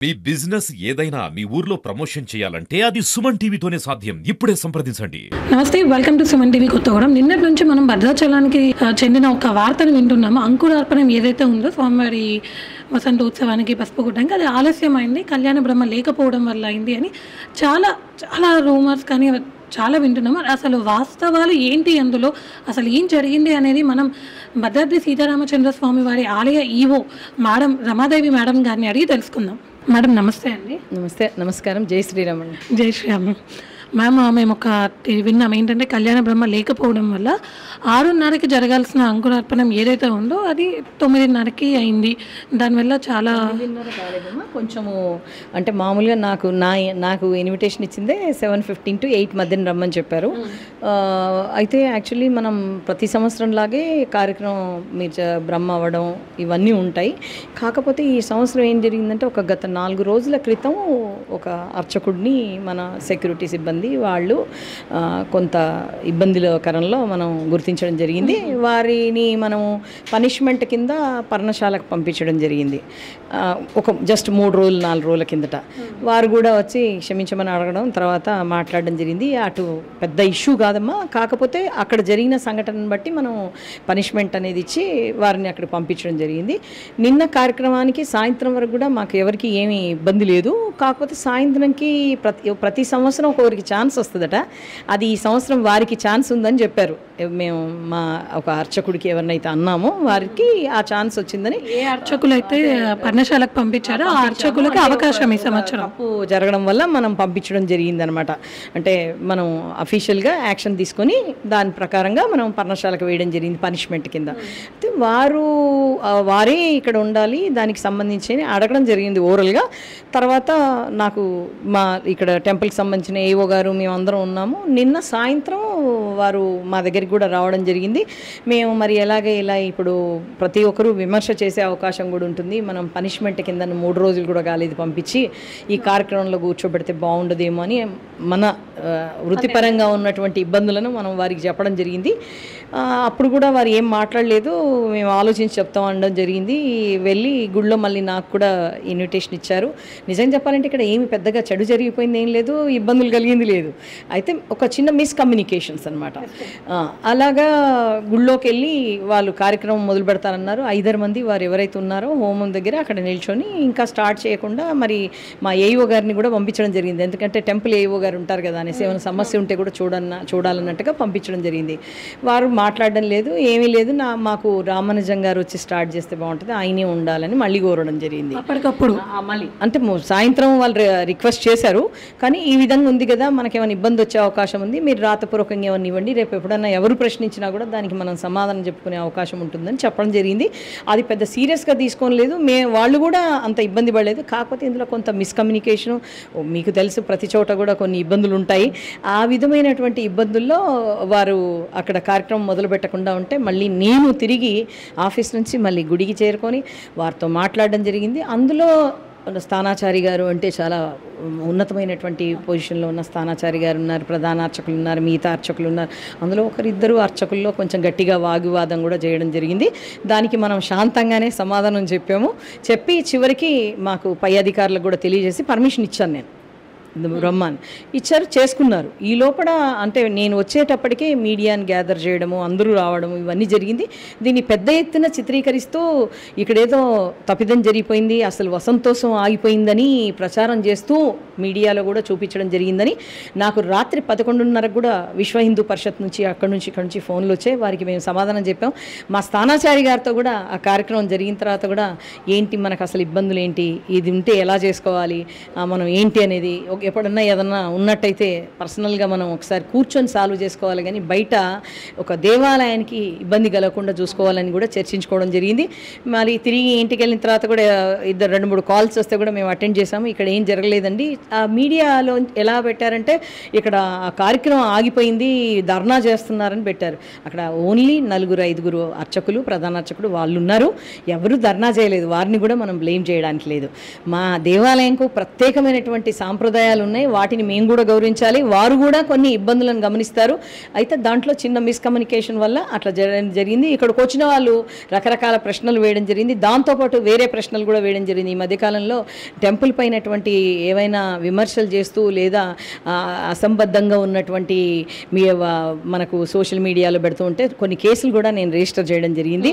మీ business ఏదైనా మీ ఊర్లో promotion చేయాలంటే అది సుమన్ టీవీతోనే సాధ్యం. ఇప్పుడే సంప్రదించండి. నమస్తే, welcome to Suman TV Kothagudem. నిన్నటి నుంచి మనం భద్రాచలానికి చెందిన ఒక వార్తను వింటున్నాము. అంకురార్పణం ఏదైతే ఉందో స్వామివారి వసంతోత్సవానికి పసుపు కొట్టడానికి అది ఆలస్యమైంది, కళ్యాణ బ్రహ్మ లేకపోవడం వల్ల అయింది అని చాలా చాలా రూమర్స్ కానీ చాలా వింటున్నాము. అసలు వాస్తవాలు ఏంటి, అందులో అసలు ఏం జరిగింది అనేది మనం భద్రాద్రి సీతారామచంద్ర స్వామి వారి ఆలయ ఈవో మేడం రమాదేవి మేడం గారిని అడిగి తెలుసుకుందాం. మేడం నమస్తే అండి. నమస్తే, నమస్కారం. జై శ్రీరామ్. జై శ్రీరామ్. మ్యామ్, మేము ఒక విన్నాం ఏంటంటే కళ్యాణ బ్రహ్మ లేకపోవడం వల్ల 6:30కి జరగాల్సిన అంకురార్పణం ఏదైతే ఉందో అది 9:30కి అయింది. దానివల్ల చాలా కొంచెము అంటే మామూలుగా నాకు ఇన్విటేషన్ ఇచ్చిందే 7:15 to 8 మధ్యన రమ్మని చెప్పారు. అయితే యాక్చువల్లీ మనం ప్రతి సంవత్సరం లాగే కార్యక్రమం మీరు బ్రహ్మ అవ్వడం ఇవన్నీ ఉంటాయి. కాకపోతే ఈ సంవత్సరం ఏం జరిగిందంటే గత 4 రోజుల క్రితం ఒక అర్చకుడిని మన సెక్యూరిటీ సిబ్బంది వాళ్ళు కొంత ఇబ్బందికరంలో మనం గుర్తించడం జరిగింది. వారిని మనం పనిష్మెంట్ కింద పర్ణశాలకు పంపించడం జరిగింది. జస్ట్ 3 రోజులు 4 రోజుల కిందట వారు కూడా వచ్చి క్షమించమని అడగడం, తర్వాత మాట్లాడడం జరిగింది. అటు పెద్ద ఇష్యూ కాదమ్మా, కాకపోతే అక్కడ జరిగిన సంఘటనను బట్టి మనం పనిష్మెంట్ అనేది ఇచ్చి వారిని అక్కడ పంపించడం జరిగింది. నిన్న కార్యక్రమానికి సాయంత్రం వరకు కూడా మాకు ఎవరికి ఏమీ ఇబ్బంది లేదు. కాకపోతే సాయంత్రంకి ప్రతి సంవత్సరం ఒకరికి ఛాన్స్ వస్తుందట. అది ఈ సంవత్సరం వారికి ఛాన్స్ ఉందని చెప్పారు. మేము మా ఒక అర్చకుడికి ఎవరినైతే అన్నామో వారికి ఆ ఛాన్స్ వచ్చిందని. ఏ అర్చకులు అయితే పర్ణశాలకు పంపించారో ఆ అర్చకులకి అవకాశం ఈ సంవత్సరం తప్పు జరగడం వల్ల మనం పంపించడం జరిగిందనమాట. అంటే మనం అఫీషియల్గా యాక్షన్ తీసుకొని దాని ప్రకారంగా మనం పర్ణశాలకు వేయడం జరిగింది పనిష్మెంట్ కింద. అయితే వారే ఇక్కడ ఉండాలి దానికి సంబంధించి అడగడం జరిగింది ఓరల్గా. తర్వాత నాకు ఇక్కడ టెంపుల్కి సంబంధించిన ఏఓ గారు మేమందరం ఉన్నాము. నిన్న సాయంత్రం వారు మా దగ్గరికి కూడా రావడం జరిగింది. మేము మరి ఇలా ఇప్పుడు ప్రతి ఒక్కరూ విమర్శ చేసే అవకాశం కూడా ఉంటుంది. మనం పనిష్మెంట్ కింద 3 రోజులు కూడా కాలేదు పంపించి ఈ కార్యక్రమంలో కూర్చోబెడితే బాగుండదేమో అని మన వృత్తిపరంగా ఉన్నటువంటి ఇబ్బందులను మనం వారికి చెప్పడం జరిగింది. అప్పుడు కూడా వారు ఏం మాట్లాడలేదు. మేము ఆలోచించి చెప్తాం అనడం జరిగింది. వెళ్ళి గుళ్ళో మళ్ళీ నాకు కూడా ఇన్విటేషన్ ఇచ్చారు. నిజం చెప్పాలంటే ఇక్కడ ఏమి పెద్దగా చెడు జరిగిపోయింది ఏం లేదు, ఇబ్బందులు కలిగింది లేదు. అయితే ఒక చిన్న మిస్కమ్యూనికేషన్స్ అనమాట. అలాగా గుళ్ళోకి వెళ్ళి వాళ్ళు కార్యక్రమం మొదలు పెడతారన్నారు. 5 మంది వారు ఎవరైతే ఉన్నారో హోమం దగ్గర అక్కడ నిల్చొని ఇంకా స్టార్ట్ చేయకుండా మరి మా ఏఈఓ గారిని కూడా పంపించడం జరిగింది. ఎందుకంటే టెంపుల్ ఏఈఓ గారు ఉంటారు కదా అనేసి ఏమైనా సమస్య ఉంటే కూడా చూడాలన్నట్టుగా పంపించడం జరిగింది. వారు మాట్లాడడం లేదు, ఏమీ లేదు. మాకు రామానుజం గారు వచ్చి స్టార్ట్ చేస్తే బాగుంటుంది, ఆయనే ఉండాలని మళ్ళీ కోరడం జరిగింది. అప్పటికప్పుడు మళ్ళీ అంటే సాయంత్రం వాళ్ళు రిక్వెస్ట్ చేశారు. కానీ ఈ విధంగా ఉంది కదా, మనకేమైనా ఇబ్బంది వచ్చే అవకాశం ఉంది, మీరు రాతపూర్వకంగా ఏమైనా ఇవ్వండి, రేపు ఎప్పుడన్నా ఎవరు ప్రశ్నించినా కూడా దానికి మనం సమాధానం చెప్పుకునే అవకాశం ఉంటుందని చెప్పడం జరిగింది. అది పెద్ద సీరియస్గా తీసుకోలేదు. వాళ్ళు కూడా అంత ఇబ్బంది పడలేదు. కాకపోతే ఇందులో కొంత మిస్కమ్యూనికేషను, మీకు తెలుసు ప్రతి చోట కూడా కొన్ని ఇబ్బందులు ఉంటాయి. ఆ విధమైనటువంటి ఇబ్బందుల్లో వారు అక్కడ కార్యక్రమం మొదలు పెట్టకుండా ఉంటే మళ్ళీ నేను తిరిగి ఆఫీస్ నుంచి మళ్ళీ గుడికి చేరుకొని వారితో మాట్లాడడం జరిగింది. అందులో స్థానాచారి గారు అంటే చాలా ఉన్నతమైనటువంటి పొజిషన్లో ఉన్న స్థానాచారి గారు ఉన్నారు, ప్రధాన అర్చకులు ఉన్నారు, మిగతా అర్చకులు ఉన్నారు. అందులో ఒకరిద్దరు అర్చకుల్లో కొంచెం గట్టిగా వాగ్వివాదం కూడా చేయడం జరిగింది. దానికి మనం శాంతంగానే సమాధానం చెప్పి చివరికి మాకు పై అధికారులకు కూడా తెలియజేసి పర్మిషన్ ఇచ్చాను. నేను బ్రహ్మాన్ ఇచ్చారు, చేసుకున్నారు. ఈ లోపల అంటే నేను వచ్చేటప్పటికే మీడియాని గ్యాదర్ చేయడము, అందరూ రావడము ఇవన్నీ జరిగింది. దీన్ని పెద్ద ఎత్తున చిత్రీకరిస్తూ ఇక్కడేదో తప్పిదం జరిగిపోయింది, అసలు వసంతోత్సవం ఆగిపోయిందని ప్రచారం చేస్తూ మీడియాలో కూడా చూపించడం జరిగిందని నాకు రాత్రి 11:30 కూడా విశ్వ హిందూ పరిషత్ నుంచి అక్కడి నుంచి ఫోన్లు వచ్చాయి. వారికి మేము సమాధానం చెప్పాం. మా స్థానాచారి గారితో కూడా ఆ కార్యక్రమం జరిగిన తర్వాత కూడా ఏంటి మనకు అసలు ఇబ్బందులు ఏంటి, ఇది ఉంటే ఎలా చేసుకోవాలి, మనం ఏంటి అనేది ఎప్పుడన్నా ఏదన్నా ఉన్నట్టయితే పర్సనల్గా మనం ఒకసారి కూర్చొని సాల్వ్ చేసుకోవాలి, కానీ బయట ఒక దేవాలయానికి ఇబ్బంది కలగకుండా చూసుకోవాలని కూడా చర్చించుకోవడం జరిగింది. మరి తిరిగి ఇంటికి వెళ్ళిన తర్వాత కూడా 2-3 కాల్స్ వస్తే కూడా మేము అటెండ్ చేసాము. ఇక్కడ ఏం జరగలేదండి. ఆ మీడియాలో ఎలా పెట్టారంటే ఇక్కడ ఆ కార్యక్రమం ఆగిపోయింది, ధర్నా చేస్తున్నారని పెట్టారు. అక్కడ ఓన్లీ 4-5 అర్చకులు, ప్రధాన అర్చకుడు వాళ్ళు ఉన్నారు. ఎవరు ధర్నా చేయలేదు. వారిని కూడా మనం బ్లేమ్ చేయడానికి లేదు. మా దేవాలయంకు ప్రత్యేకమైనటువంటి సాంప్రదాయాలు అభిప్రాయాలు ఉన్నాయి, వాటిని మేము కూడా గౌరవించాలి. వారు కూడా కొన్ని ఇబ్బందులను గమనిస్తారు. అయితే దాంట్లో చిన్న మిస్కమ్యూనికేషన్ వల్ల అట్లా జరిగింది. ఇక్కడికి వచ్చిన వాళ్ళు రకరకాల ప్రశ్నలు వేయడం జరిగింది, దాంతోపాటు వేరే ప్రశ్నలు కూడా వేయడం జరిగింది. ఈ మధ్యకాలంలో టెంపుల్ పైనటువంటి ఏవైనా విమర్శలు చేస్తూ లేదా అసంబద్ధంగా ఉన్నటువంటి మనకు సోషల్ మీడియాలో పెడుతూ ఉంటే కొన్ని కేసులు కూడా నేను రిజిస్టర్ చేయడం జరిగింది.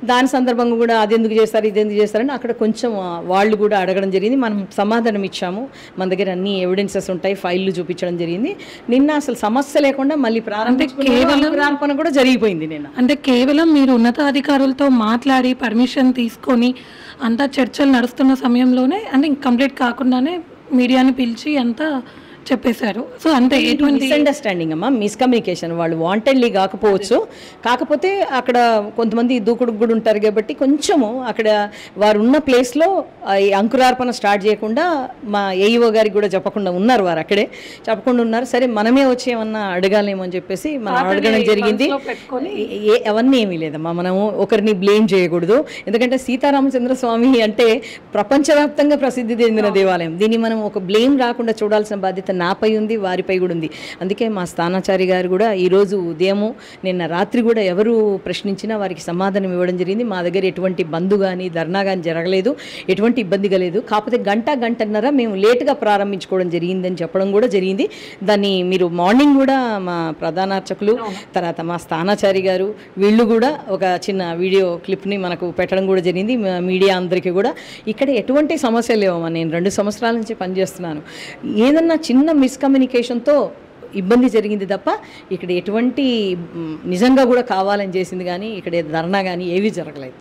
దాని సందర్భంగా కూడా అది ఎందుకు చేస్తారు ఇది ఎందుకు చేస్తారని అక్కడ కొంచెం వాళ్ళు కూడా అడగడం జరిగింది. మనం సమాధానం ఇచ్చాము, మన దగ్గర అన్ని ఎవిడెన్సెస్ ఉంటాయి, ఫైళ్ళు చూపించడం జరిగింది. నిన్న అసలు సమస్య లేకుండా మళ్ళీ ప్రారంభన కూడా జరిగిపోయింది నిన్న. అంటే కేవలం మీరు ఉన్నతాధికారులతో మాట్లాడి పర్మిషన్ తీసుకొని అంతా చర్చలు నడుస్తున్న సమయంలోనే అంటే కంప్లీట్ కాకుండానే మీడియాని పిలిచి అంతా చెప్పేశారు. సో అంటే ఎటువంటి మిస్అండర్స్టాండింగ్ అమ్మా, మిస్కమ్యూనికేషన్. వాళ్ళు వాంటెడ్లీ కాకపోవచ్చు, కాకపోతే అక్కడ కొంతమంది దూకుడు కూడా ఉంటారు కాబట్టి కొంచెము అక్కడ వారు ఉన్న ప్లేస్లో ఈ అంకురార్పణ స్టార్ట్ చేయకుండా మా ఏఈఓ గారికి కూడా చెప్పకుండా ఉన్నారు, వారు అక్కడే చెప్పకుండా ఉన్నారు. సరే మనమే వచ్చి ఏమన్నా అడగాలేమో అని చెప్పేసి మనం అడగడం జరిగింది. అవన్నీ ఏమీ లేదమ్మా, మనము ఒకరిని బ్లేమ్ చేయకూడదు. ఎందుకంటే సీతారామచంద్ర స్వామి అంటే ప్రపంచవ్యాప్తంగా ప్రసిద్ధి చెందిన దేవాలయం. దీన్ని మనం ఒక బ్లేమ్ రాకుండా చూడాల్సిన బాధ్యత నాపై ఉంది, వారిపై కూడా ఉంది. అందుకే మా స్థానాచారి గారు కూడా ఈరోజు ఉదయము నిన్న రాత్రి కూడా ఎవరు ప్రశ్నించినా వారికి సమాధానం ఇవ్వడం జరిగింది. మా దగ్గర ఎటువంటి బంద్ కానీ ధర్నా కానీ జరగలేదు, ఎటువంటి ఇబ్బంది కలేదు. కాకపోతే గంటన్నర మేము లేటుగా ప్రారంభించుకోవడం జరిగిందని చెప్పడం కూడా జరిగింది. దాన్ని మీరు మార్నింగ్ కూడా మా ప్రధాన అర్చకులు తర్వాత మా స్థానాచారి గారు వీళ్ళు కూడా ఒక చిన్న వీడియో క్లిప్ని మనకు పెట్టడం కూడా జరిగింది. మీడియా అందరికీ కూడా ఇక్కడ ఎటువంటి సమస్యలు లేవమ్మా. నేను 2 సంవత్సరాల నుంచి పనిచేస్తున్నాను. ఏదన్నా చిన్న మిస్కమ్యూనికేషన్తో ఇబ్బంది జరిగింది తప్ప ఇక్కడ ఎటువంటి నిజంగా కూడా కావాలని చేసింది కానీ ఇక్కడ ధర్నా కానీ ఏవీ జరగలేదు.